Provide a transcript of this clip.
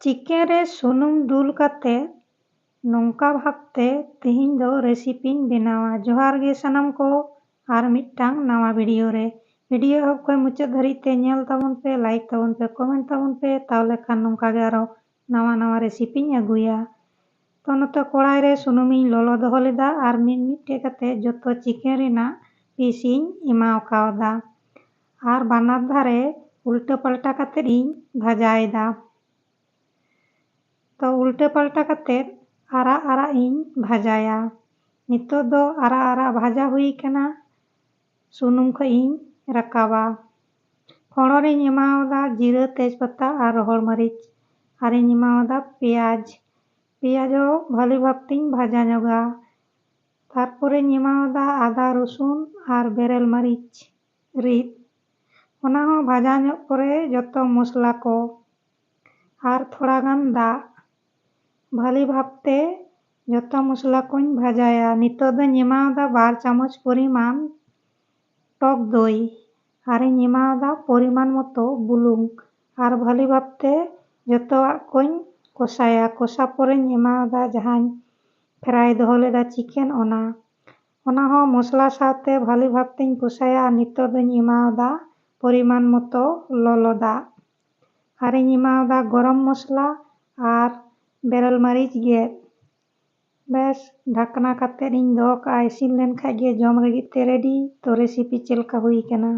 Chicken रे सुनुम दुल काते नोंका भाबते तेहिᱧ दो रेसिपिᱧ बेनावा। जोहार गे सानाम को आर मिदटांग नावा भिडियो रे। भिडियो एहᱚᱵ ᱠᱷᱚᱡ ᱢᱩᱪᱟᱹᱫ ᱫᱷᱟᱹᱨᱤᱡ ᱛᱮ ᱧᱮᱞ ᱛᱟᱵᱚᱱ ᱯᱮ, ᱞᱟᱭᱤᱠ ᱛᱟᱵᱚᱱ ᱯᱮ, ᱠᱚᱢᱮᱱᱴ ᱛᱟᱵᱚᱱ ᱯᱮ, ᱛᱟᱦᱚᱞᱮ ᱠᱷᱟᱱ ᱱᱚᱝᱠᱟ ᱜᱮ ᱟᱨᱚ ᱱᱟᱣᱟ ᱨᱮᱥᱤᱯᱤᱧ ᱟᱹᱜᱩᱭᱟ। ᱛᱚ ᱱᱚᱛᱮ ᱠᱚᱲᱟᱭ ᱨᱮ ᱥᱩᱱᱩᱢᱤᱧ ᱞᱚᱞᱚ ᱫᱚᱦᱚ ᱞᱮᱫᱟ ᱟᱨ ᱢᱤᱫᱴᱮᱡ ᱠᱟᱛᱮ ᱡᱚᱛᱚ ᱪᱤᱠᱮᱱ ᱨᱮᱱᱟᱜ ᱯᱤᱥᱤᱧ ᱮᱢᱟᱣ ᱠᱟᱣᱫᱟ ᱟᱨ ᱵᱟᱱᱟᱨ ᱫᱷᱟᱨᱮ ᱩᱞᱴᱟᱹ ᱯᱟᱞᱴᱟ ᱠᱟᱛᱮᱫ ᱤᱧ ᱵᱷᱟᱡᱟᱭᱮᱫᱟ। तो उल्टे पलटा कतेद आरा इñ भाजाया। नितो दो आरा भाजा हुई कना सुनुम खो इñ रकाबा। फोड़ोरिñ एमावदा जीरा तेजपत्ता और रोहड़ मरीच और इñ एमावदा पेंयाज भाली भाबतिñ भाजा ñoगा। तारपोरेñ एमावदा आदा रसुन और बेरेल मरीच रिद ओना हो भाजा ñoग पोरे जतो मसला को और थोड़ा गान दाग भाली भाबते जतो मसला कोñ भाजाया। नितो दोñ एमावदा 2 चामच परिमाण टक दई और इñ एमावदा परिमाण मतो बुलुंग और भाली भाबते जतोआग कोñ कषाया। कषा पोरेñ एमावदा जहाñ फ्राई दोहो लेदा चिकेन ओना हो मसला सावते भाली भाबतेñ कषाया। नितो दोñ एमावदा परिमाण मतो ललो दाग और इñ एमावदा गरम मसला और बेरेल मरीच गेद। बस ढाकना कातेद इñ दोहो कागआ। इसिन लेन खाय गे जम लगिद ते रेडी। तो रेसिपि चेलका हुई कना।